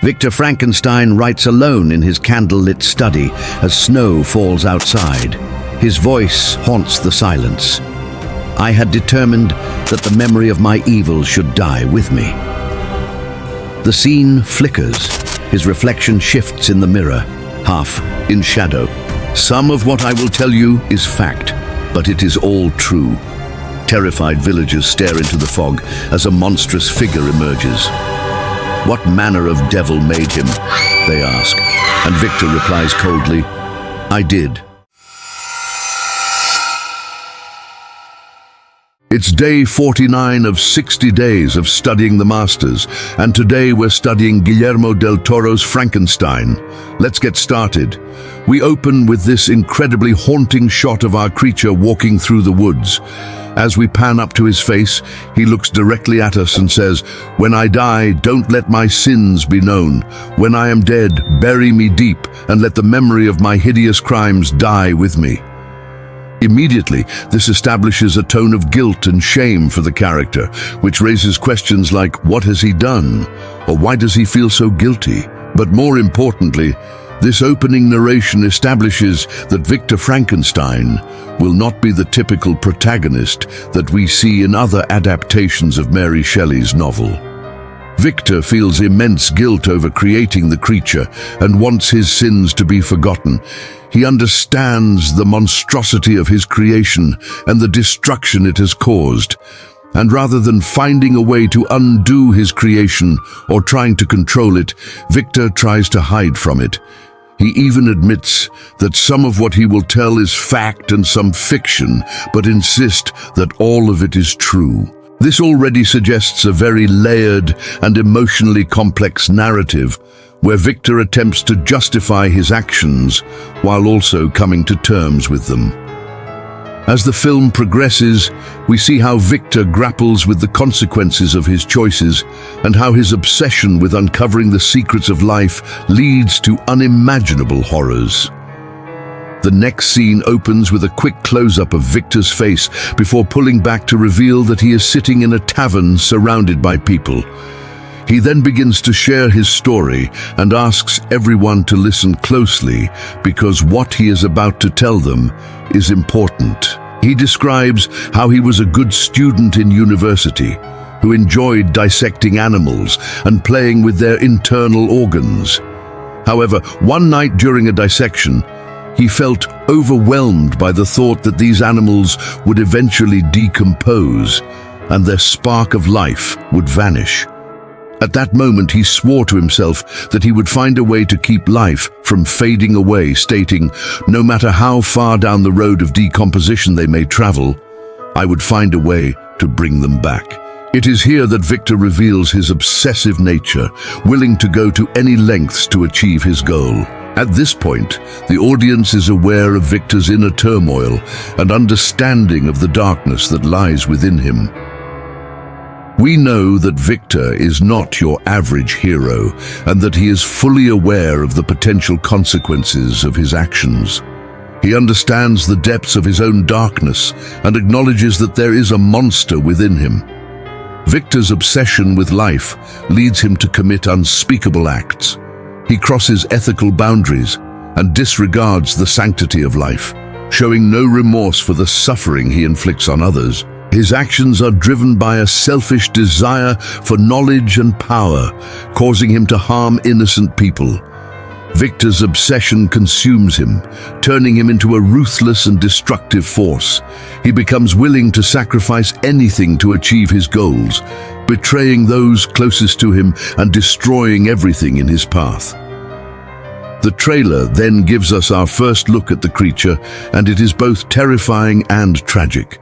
Victor Frankenstein writes alone in his candlelit study as snow falls outside. His voice haunts the silence. I had determined that the memory of my evil should die with me. The scene flickers. His reflection shifts in the mirror, half in shadow. Some of what I will tell you is fact, but it is all true. Terrified villagers stare into the fog as a monstrous figure emerges. What manner of devil made him? They ask, and Victor replies coldly, I did. It's day 49 of 60 days of studying the masters, and today we're studying Guillermo del Toro's Frankenstein. Let's get started. We open with this incredibly haunting shot of our creature walking through the woods. As we pan up to his face, he looks directly at us and says, "When I die, don't let my sins be known. When I am dead, bury me deep, and let the memory of my hideous crimes die with me." Immediately, this establishes a tone of guilt and shame for the character, which raises questions like, what has he done? Or why does he feel so guilty? But more importantly, this opening narration establishes that Victor Frankenstein will not be the typical protagonist that we see in other adaptations of Mary Shelley's novel. Victor feels immense guilt over creating the creature and wants his sins to be forgotten. He understands the monstrosity of his creation and the destruction it has caused. And rather than finding a way to undo his creation or trying to control it, Victor tries to hide from it. He even admits that some of what he will tell is fact and some fiction, but insists that all of it is true. This already suggests a very layered and emotionally complex narrative, where Victor attempts to justify his actions while also coming to terms with them. As the film progresses, we see how Victor grapples with the consequences of his choices and how his obsession with uncovering the secrets of life leads to unimaginable horrors. The next scene opens with a quick close-up of Victor's face before pulling back to reveal that he is sitting in a tavern surrounded by people. He then begins to share his story and asks everyone to listen closely because what he is about to tell them is important. He describes how he was a good student in university, who enjoyed dissecting animals and playing with their internal organs. However, one night during a dissection, he felt overwhelmed by the thought that these animals would eventually decompose and their spark of life would vanish. At that moment, he swore to himself that he would find a way to keep life from fading away, stating, "No matter how far down the road of decomposition they may travel, I would find a way to bring them back." It is here that Victor reveals his obsessive nature, willing to go to any lengths to achieve his goal. At this point, the audience is aware of Victor's inner turmoil and understanding of the darkness that lies within him. We know that Victor is not your average hero and that he is fully aware of the potential consequences of his actions. He understands the depths of his own darkness and acknowledges that there is a monster within him. Victor's obsession with life leads him to commit unspeakable acts. He crosses ethical boundaries and disregards the sanctity of life, showing no remorse for the suffering he inflicts on others. His actions are driven by a selfish desire for knowledge and power, causing him to harm innocent people. Victor's obsession consumes him, turning him into a ruthless and destructive force. He becomes willing to sacrifice anything to achieve his goals, betraying those closest to him and destroying everything in his path. The trailer then gives us our first look at the creature, and it is both terrifying and tragic.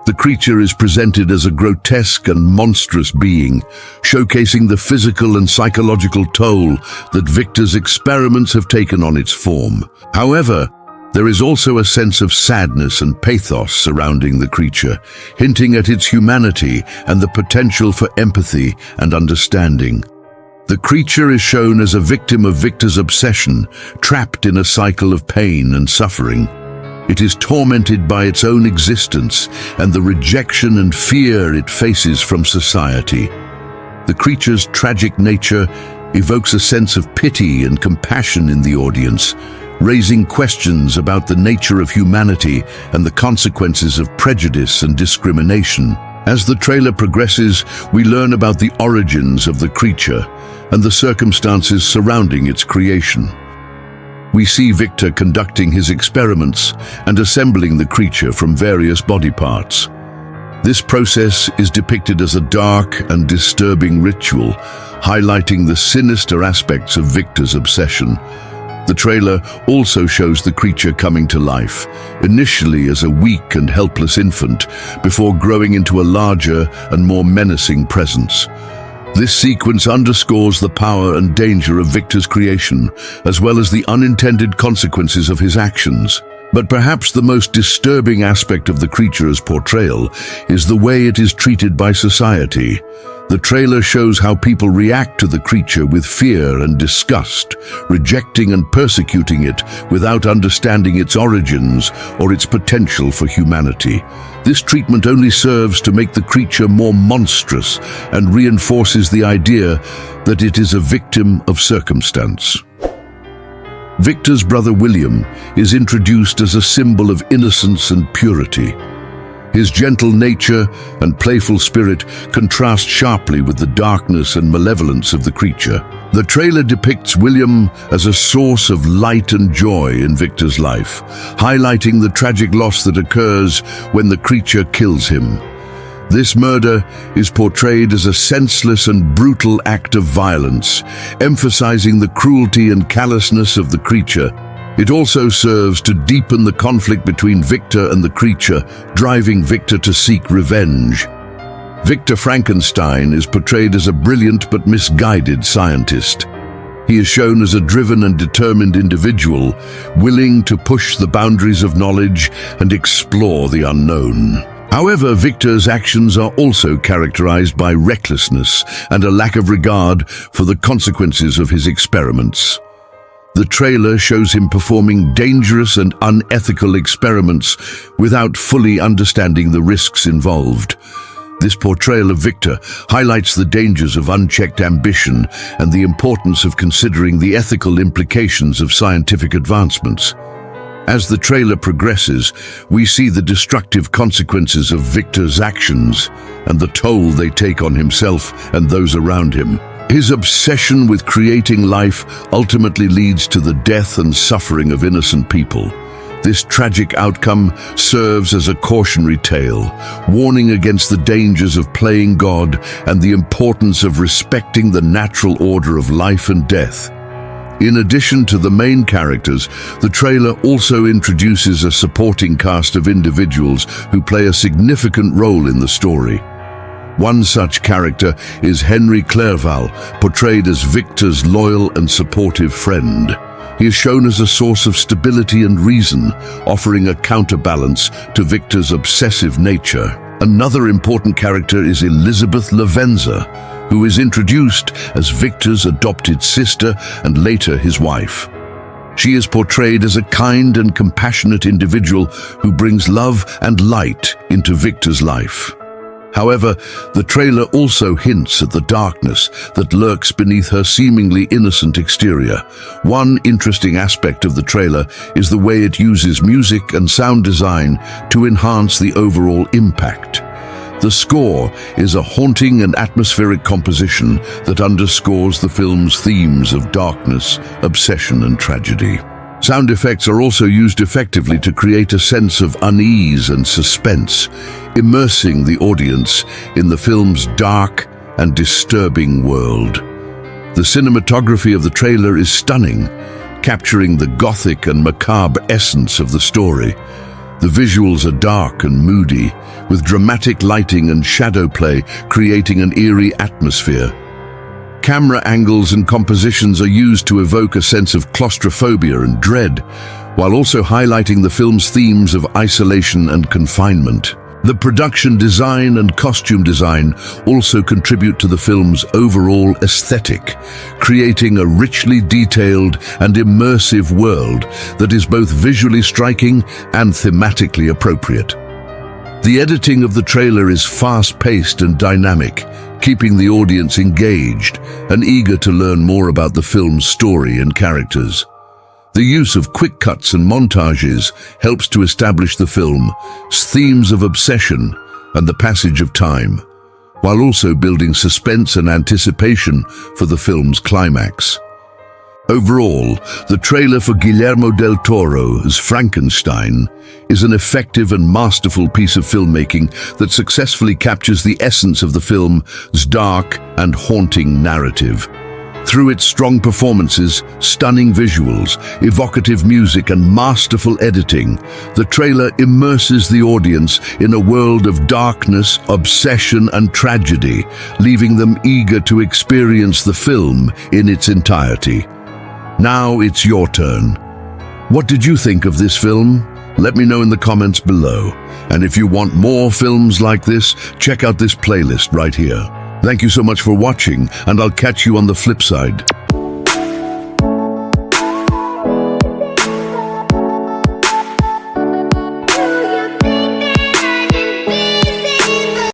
The creature is presented as a grotesque and monstrous being, showcasing the physical and psychological toll that Victor's experiments have taken on its form. However, there is also a sense of sadness and pathos surrounding the creature, hinting at its humanity and the potential for empathy and understanding. The creature is shown as a victim of Victor's obsession, trapped in a cycle of pain and suffering. It is tormented by its own existence and the rejection and fear it faces from society. The creature's tragic nature evokes a sense of pity and compassion in the audience, raising questions about the nature of humanity and the consequences of prejudice and discrimination. As the trailer progresses, we learn about the origins of the creature and the circumstances surrounding its creation. We see Victor conducting his experiments and assembling the creature from various body parts. This process is depicted as a dark and disturbing ritual, highlighting the sinister aspects of Victor's obsession. The trailer also shows the creature coming to life, initially as a weak and helpless infant, before growing into a larger and more menacing presence. This sequence underscores the power and danger of Victor's creation, as well as the unintended consequences of his actions. But perhaps the most disturbing aspect of the creature's portrayal is the way it is treated by society. The trailer shows how people react to the creature with fear and disgust, rejecting and persecuting it without understanding its origins or its potential for humanity. This treatment only serves to make the creature more monstrous and reinforces the idea that it is a victim of circumstance. Victor's brother William is introduced as a symbol of innocence and purity. His gentle nature and playful spirit contrast sharply with the darkness and malevolence of the creature. The trailer depicts William as a source of light and joy in Victor's life, highlighting the tragic loss that occurs when the creature kills him. This murder is portrayed as a senseless and brutal act of violence, emphasizing the cruelty and callousness of the creature. It also serves to deepen the conflict between Victor and the creature, driving Victor to seek revenge. Victor Frankenstein is portrayed as a brilliant but misguided scientist. He is shown as a driven and determined individual, willing to push the boundaries of knowledge and explore the unknown. However, Victor's actions are also characterized by recklessness and a lack of regard for the consequences of his experiments. The trailer shows him performing dangerous and unethical experiments without fully understanding the risks involved. This portrayal of Victor highlights the dangers of unchecked ambition and the importance of considering the ethical implications of scientific advancements. As the trailer progresses, we see the destructive consequences of Victor's actions and the toll they take on himself and those around him. His obsession with creating life ultimately leads to the death and suffering of innocent people. This tragic outcome serves as a cautionary tale, warning against the dangers of playing God and the importance of respecting the natural order of life and death. In addition to the main characters, the trailer also introduces a supporting cast of individuals who play a significant role in the story. One such character is Henry Clerval, portrayed as Victor's loyal and supportive friend. He is shown as a source of stability and reason, offering a counterbalance to Victor's obsessive nature. Another important character is Elizabeth Lavenza, who is introduced as Victor's adopted sister and later his wife. She is portrayed as a kind and compassionate individual who brings love and light into Victor's life. However, the trailer also hints at the darkness that lurks beneath her seemingly innocent exterior. One interesting aspect of the trailer is the way it uses music and sound design to enhance the overall impact. The score is a haunting and atmospheric composition that underscores the film's themes of darkness, obsession, and tragedy. Sound effects are also used effectively to create a sense of unease and suspense, immersing the audience in the film's dark and disturbing world. The cinematography of the trailer is stunning, capturing the gothic and macabre essence of the story. The visuals are dark and moody, with dramatic lighting and shadow play creating an eerie atmosphere. Camera angles and compositions are used to evoke a sense of claustrophobia and dread, while also highlighting the film's themes of isolation and confinement. The production design and costume design also contribute to the film's overall aesthetic, creating a richly detailed and immersive world that is both visually striking and thematically appropriate. The editing of the trailer is fast-paced and dynamic, keeping the audience engaged and eager to learn more about the film's story and characters. The use of quick cuts and montages helps to establish the film's themes of obsession and the passage of time, while also building suspense and anticipation for the film's climax. Overall, the trailer for Guillermo del Toro's Frankenstein is an effective and masterful piece of filmmaking that successfully captures the essence of the film's dark and haunting narrative. Through its strong performances, stunning visuals, evocative music, and masterful editing, the trailer immerses the audience in a world of darkness, obsession, and tragedy, leaving them eager to experience the film in its entirety. Now it's your turn. What did you think of this film? Let me know in the comments below. And if you want more films like this, check out this playlist right here. Thank you so much for watching, and I'll catch you on the flip side.